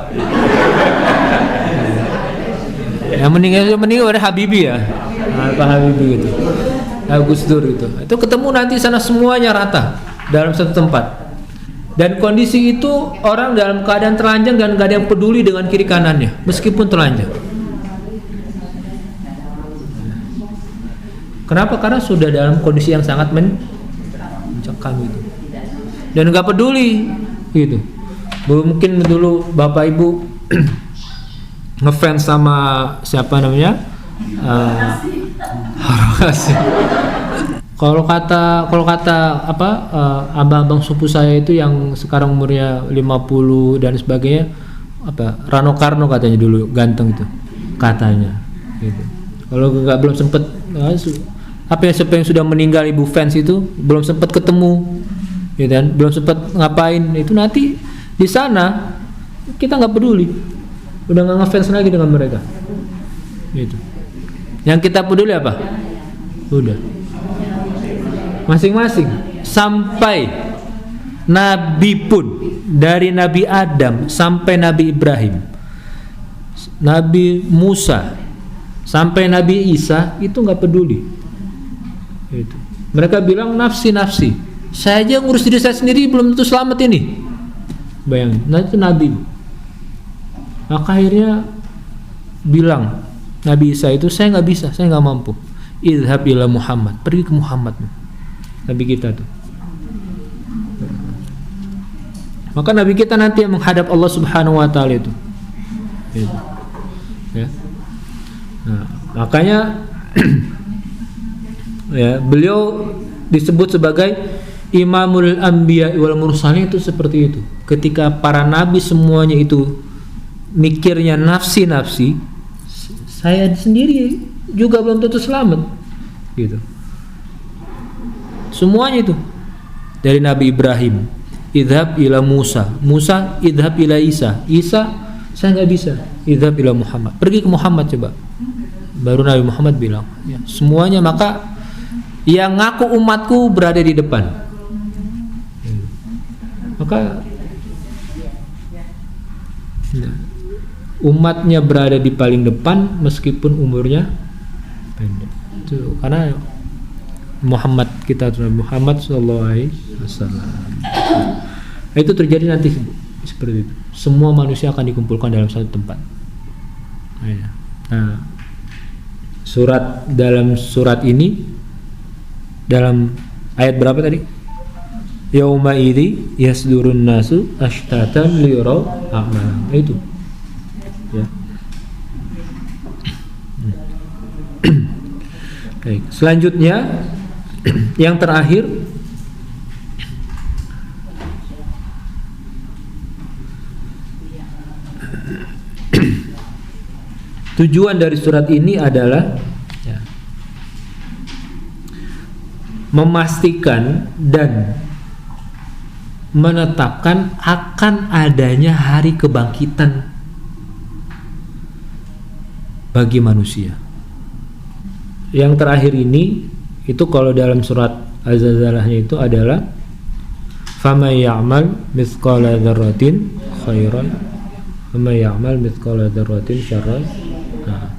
Yang meninggal ada Habibie ya, Pak Habibie gitu, Gus Dur gitu. Itu ketemu nanti sana semuanya rata dalam satu tempat. Dan kondisi itu orang dalam keadaan telanjang dan gak ada yang peduli dengan kiri kanannya, meskipun telanjang. Kenapa? Karena sudah dalam kondisi yang sangat mencekam gitu, dan nggak peduli gitu. Belum mungkin dulu Bapak Ibu ngefans sama siapa namanya, Harokasi. Kalau kata apa, abang-abang sepupu saya itu yang sekarang umurnya 50 dan sebagainya, apa, Rano Karno katanya dulu ganteng itu katanya gitu. Kalau belum sempet apa yang sudah meninggal ibu fans itu belum sempat ketemu, ya kan? Belum sempat ngapain, itu nanti di sana kita nggak peduli, udah nggak ngefans lagi dengan mereka. Gitu. Yang kita peduli apa? Udah masing-masing. Sampai Nabi pun, dari Nabi Adam sampai Nabi Ibrahim, Nabi Musa sampai Nabi Isa itu nggak peduli. Itu. Mereka bilang nafsi. Saya aja ngurus diri saya sendiri belum tentu selamat ini. Bayangin, nah itu Nabi. Maka akhirnya bilang Nabi Isa itu, saya nggak bisa, saya nggak mampu. Idhab ila Muhammad, pergi ke Muhammad, Nabi kita tuh. Maka Nabi kita nanti yang menghadap Allah Subhanahu Wa Taala itu. Ya. Nah, makanya ya, beliau disebut sebagai Imamul Anbiya wal Mursalin itu seperti itu. Ketika para nabi semuanya itu mikirnya nafsi, saya sendiri juga belum tentu selamat gitu. Semuanya itu. Dari Nabi Ibrahim, idhab ila Musa, idhab ila Isa, saya nggak bisa, idhab ila Muhammad, pergi ke Muhammad coba. baru Nabi Muhammad bilang, ya, semuanya, maka yang ngaku umatku berada di depan. Maka ya, umatnya berada di paling depan meskipun umurnya pendek. Itu karena Muhammad, kita Muhammad sallallahu alaihi wasallam. Itu terjadi nanti seperti itu. Semua manusia akan dikumpulkan dalam satu tempat. Nah, dalam surat ini, dalam ayat berapa tadi? Yauma idzi yasdurun nasu ashtatan liyuraw a'malahum. Itu. Ya. Baik, selanjutnya yang terakhir, tujuan dari surat ini adalah ya, memastikan dan menetapkan akan adanya hari kebangkitan bagi manusia. Yang terakhir ini itu kalau dalam surat Az-Zalzalahnya itu adalah faman ya'mal mithqala dzarratin khairan faman ya'mal mithqala dzarratin syarran. Nah,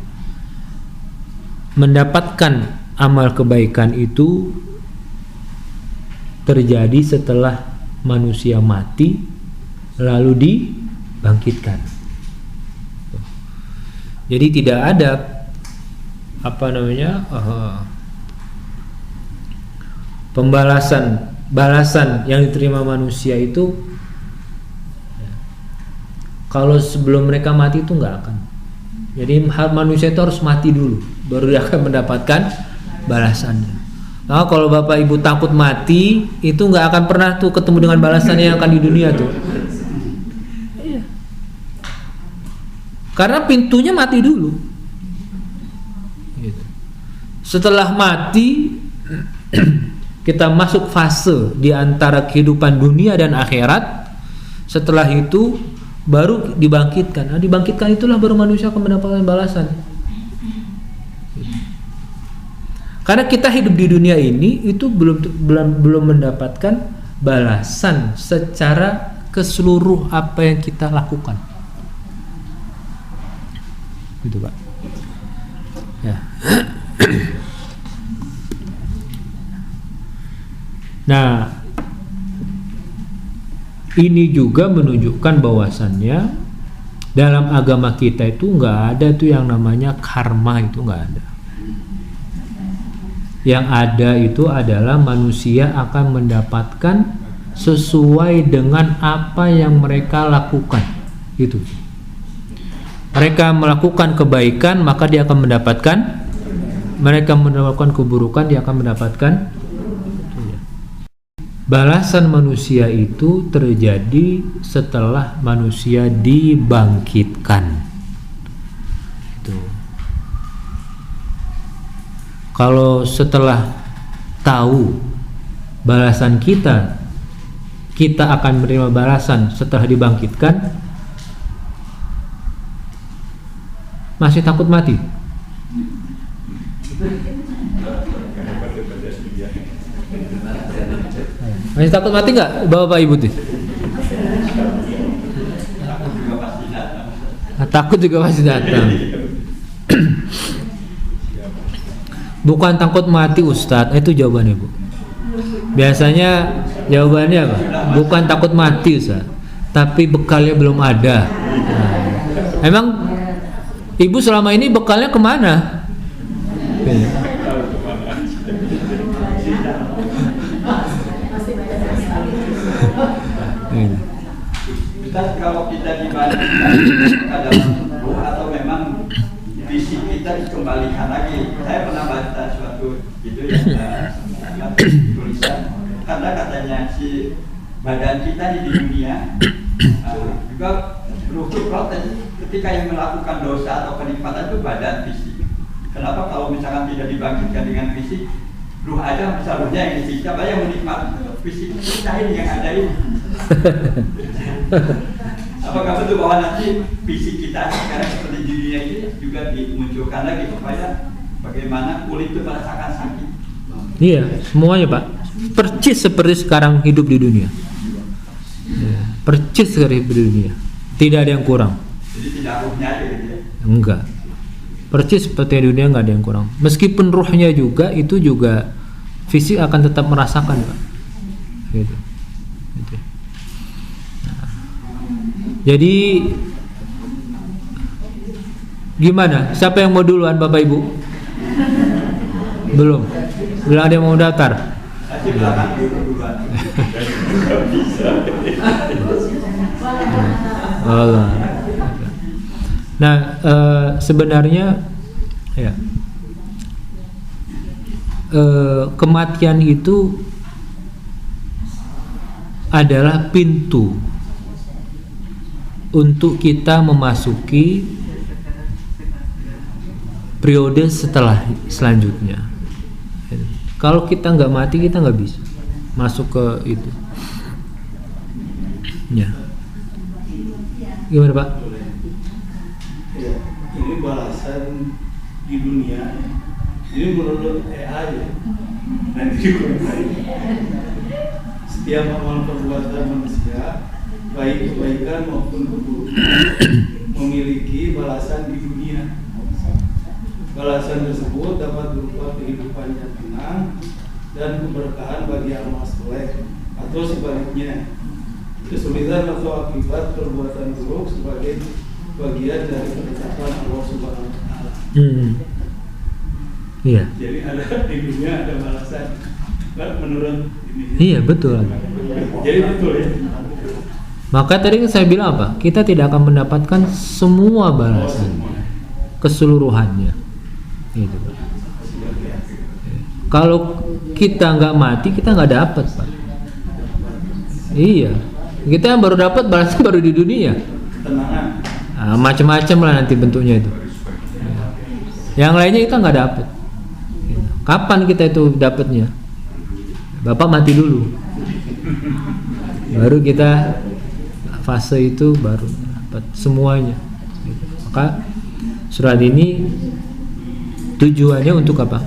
mendapatkan amal kebaikan itu terjadi setelah manusia mati lalu dibangkitkan. Jadi tidak ada balasan yang diterima manusia itu kalau sebelum mereka mati itu nggak akan. Jadi manusia itu harus mati dulu baru dia akan mendapatkan balasannya. Nah, kalau bapak ibu takut mati itu nggak akan pernah tuh ketemu dengan balasannya yang akan di dunia tuh. Iya. Karena pintunya mati dulu. Gitu. Setelah mati kita masuk fase di antara kehidupan dunia dan akhirat. Setelah itu baru dibangkitkan. Nah, dibangkitkan itulah baru manusia akan mendapatkan balasan. Karena kita hidup di dunia ini itu belum mendapatkan balasan secara keseluruh apa yang kita lakukan. Gitu, Pak. Ya. Nah, ini juga menunjukkan bahwasannya dalam agama kita itu nggak ada tuh yang namanya karma, itu nggak ada. Yang ada itu adalah manusia akan mendapatkan sesuai dengan apa yang mereka lakukan. Itu. Mereka melakukan kebaikan maka dia akan mendapatkan, mereka melakukan keburukan dia akan mendapatkan. Balasan manusia itu terjadi setelah manusia dibangkitkan. Itu. Kalau setelah tahu balasan kita akan menerima balasan setelah dibangkitkan, masih takut mati? Masih takut mati nggak bapak ibu tuh? Takut juga pasti datang. Bukan takut mati Ustadz, itu jawabannya Bu. Biasanya jawabannya apa? Bukan takut mati Ustadz, tapi bekalnya belum ada. Nah, emang ibu selama ini bekalnya kemana? Kalau kita dibandingkan dalam buku atau memang visi kita dikembalikan lagi. Saya pernah baca suatu itu ya, tulisan karena katanya si badan kita di dunia juga ruh protes ketika yang melakukan dosa atau kenikmatan itu badan fisik. Kenapa kalau misalkan tidak dibangkitkan dengan fisik, ruh aja bisa ruhnya yang disiksa, yang menikmati fisik kita ini yang ada ini. Apakah betul bahwa nanti fisik kita sekarang seperti di dunia ini juga dimunculkan lagi supaya bagaimana kulit itu merasakan sakit? Iya, semuanya Pak. Percis seperti sekarang hidup di dunia. Ya, percis seperti hidup di dunia. Tidak ada yang kurang. Jadi tidak ruhnya aja gitu ya? Enggak. Percis seperti di dunia, nggak ada yang kurang. Meskipun ruhnya juga, itu juga fisik akan tetap merasakan Pak. Gitu. Nah. Jadi gimana? Siapa yang mau duluan Bapak Ibu? Belum ada yang mau daftar? Nanti belakang duluan. Allah. Nah, sebenarnya ya kematian itu adalah pintu untuk kita memasuki periode selanjutnya. Kalau kita nggak mati, kita nggak bisa masuk ke itu. Ya. Gimana Pak? Ya, ini balasan di dunia. Ini menurut AI ya. Nanti dikurangi. Setiap amal perbuatan manusia, baik kebaikan maupun keburukan, memiliki balasan di dunia. Balasan tersebut dapat berupa kehidupan yang tenang dan keberkahan bagi amal soleh, atau sebaliknya kesulitan atau akibat perbuatan buruk sebagai bagian dari ketetapan Allah Subhanahu wa Ta'ala. Iya. Jadi ada di dunia ada balasan. Menurut ini. Iya betul. Jadi betul ya. Maka tadi saya bilang apa? Kita tidak akan mendapatkan semua balasan keseluruhannya. Gitu, Pak. Kalau kita nggak mati, kita nggak dapat, Pak. Iya. Kita yang baru dapat balasan baru di dunia. Nah, macam-macam lah nanti bentuknya itu. Yang lainnya kita nggak dapat. Kapan kita itu dapatnya? Bapak mati dulu, baru kita fase itu baru dapat semuanya. Maka surat ini tujuannya untuk apa?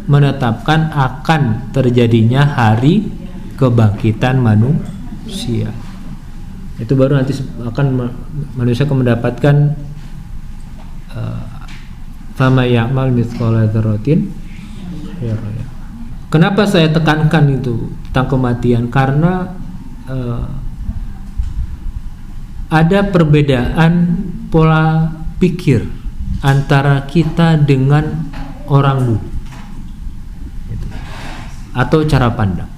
Menetapkan akan terjadinya hari kebangkitan manusia. Itu baru nanti akan manusia akan mendapatkan fama ya'mal mithqala dzarratin. Kenapa saya tekankan itu tentang kematian? Karena ada perbedaan pola pikir antara kita dengan orang dulu, atau cara pandang.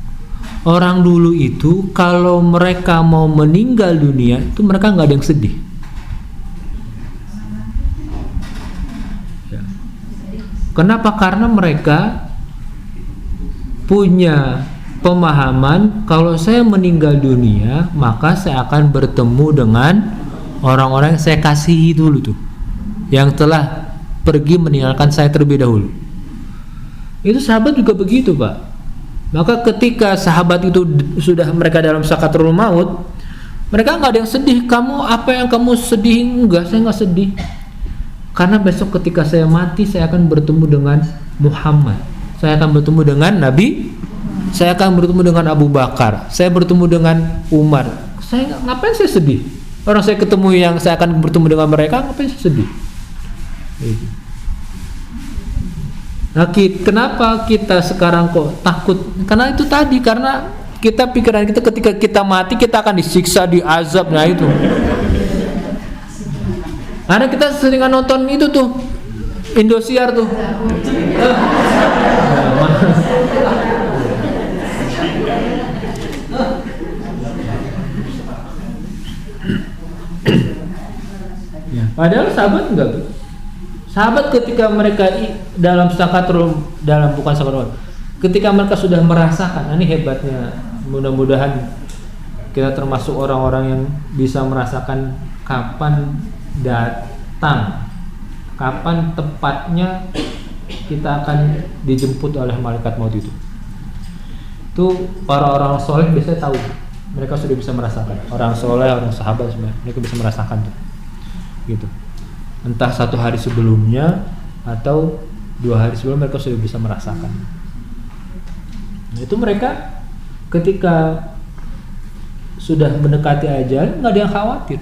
Orang dulu itu kalau mereka mau meninggal dunia itu mereka nggak ada yang sedih. Kenapa? Karena mereka punya pemahaman kalau saya meninggal dunia maka saya akan bertemu dengan orang-orang yang saya kasihi dulu tuh, yang telah pergi meninggalkan saya terlebih dahulu. Itu sahabat juga begitu, Pak. Maka ketika sahabat itu sudah mereka dalam sakaratul maut, mereka nggak ada yang sedih. Kamu apa yang kamu sedih? Enggak, saya nggak sedih. Karena besok ketika saya mati saya akan bertemu dengan Muhammad. Saya akan bertemu dengan Nabi. Saya akan bertemu dengan Abu Bakar. Saya bertemu dengan Umar. Saya ngapain saya sedih? Orang saya ketemu yang saya akan bertemu dengan mereka, ngapain saya sedih? Nah, kenapa kita sekarang kok takut? Karena itu tadi, karena kita pikiran kita ketika kita mati kita akan disiksa, diazab, nah itu. Karena kita sering nonton itu tuh Indosiar tuh. Padahal sahabat enggak tuh. Sahabat ketika mereka dalam bukan sakaratul, ketika mereka sudah merasakan, ini hebatnya. Mudah-mudahan kita termasuk orang-orang yang bisa merasakan kapan datang, kapan tepatnya kita akan dijemput oleh malaikat maut itu. Itu para orang soleh biasanya tahu. mereka sudah bisa merasakan. Orang soleh, orang sahabat sebenarnya mereka bisa merasakan tuh, gitu. Entah 1 hari sebelumnya atau 2 hari sebelum mereka sudah bisa merasakan. Nah, itu mereka ketika sudah mendekati ajal nggak ada yang khawatir.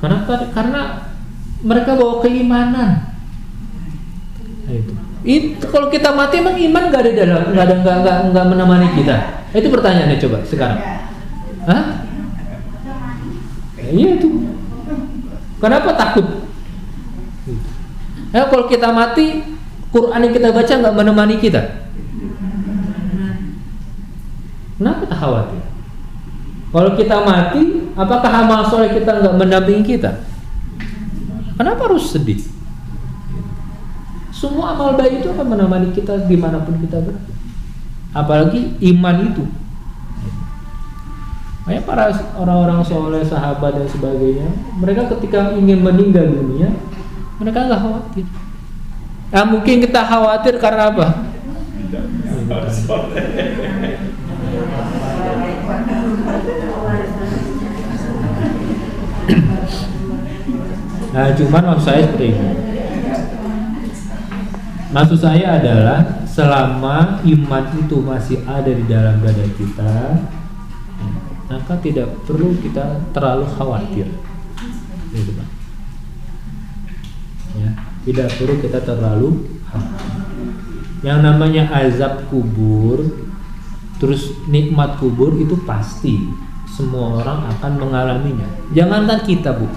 Karena mereka bawa keimanan. Nah, itu kalau kita mati emang iman nggak ada dalam, nggak menemani kita. Itu pertanyaannya coba sekarang. Hah? Iya itu. Kenapa takut? Kalau kita mati, Quran yang kita baca nggak menemani kita. Kenapa tak khawatir? Kalau kita mati, apakah amal soleh kita nggak mendampingi kita? Kenapa harus sedih? Semua amal baik itu akan menemani kita dimanapun kita berada. Apalagi iman itu. Makanya para orang-orang soleh, sahabat dan sebagainya, mereka ketika ingin meninggal dunia, mereka nggak khawatir. Nah, mungkin kita khawatir karena apa? Nah, cuman maksud saya seperti ini. Maksud saya adalah selama iman itu masih ada di dalam dada kita, maka tidak perlu kita terlalu khawatir. Gitu, Pak. Ya, tidak perlu kita terlalu khawatir. Yang namanya azab kubur, terus nikmat kubur itu pasti semua orang akan mengalaminya. Jangankan kita, Bu.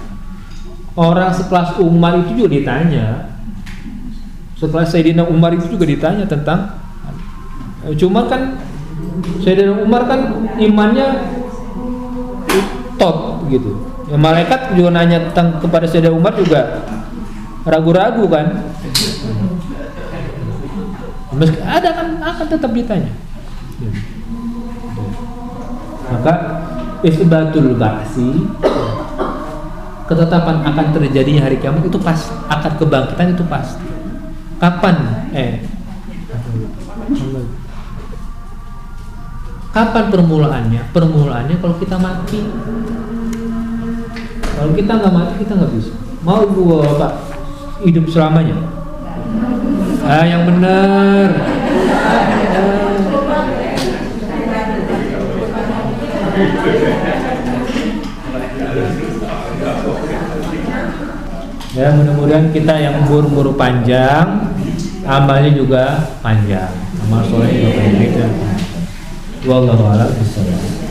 Orang sekelas Umar itu juga ditanya. Setelah Sayyidina Umar itu juga ditanya tentang, cuma kan Sayyidina Umar kan imannya top gitu. Ya, malaikat juga nanya tentang kepada Sayyidina Umar juga ragu-ragu kan. Meski ada kan akan tetap ditanya. Maka isbatul ba'si, ketetapan akan terjadinya hari kiamat itu pas, akan kebangkitan itu pasti. Kapan? Kapan permulaannya? Permulaannya kalau kita mati. Kalau kita nggak mati, kita nggak bisa. Mau gua Pak hidup selamanya? Yang benar. Ya, mudah-mudahan kita yang umur panjang, amalnya juga panjang, amal soleh juga panjang. Wallahu a'lam bishawab.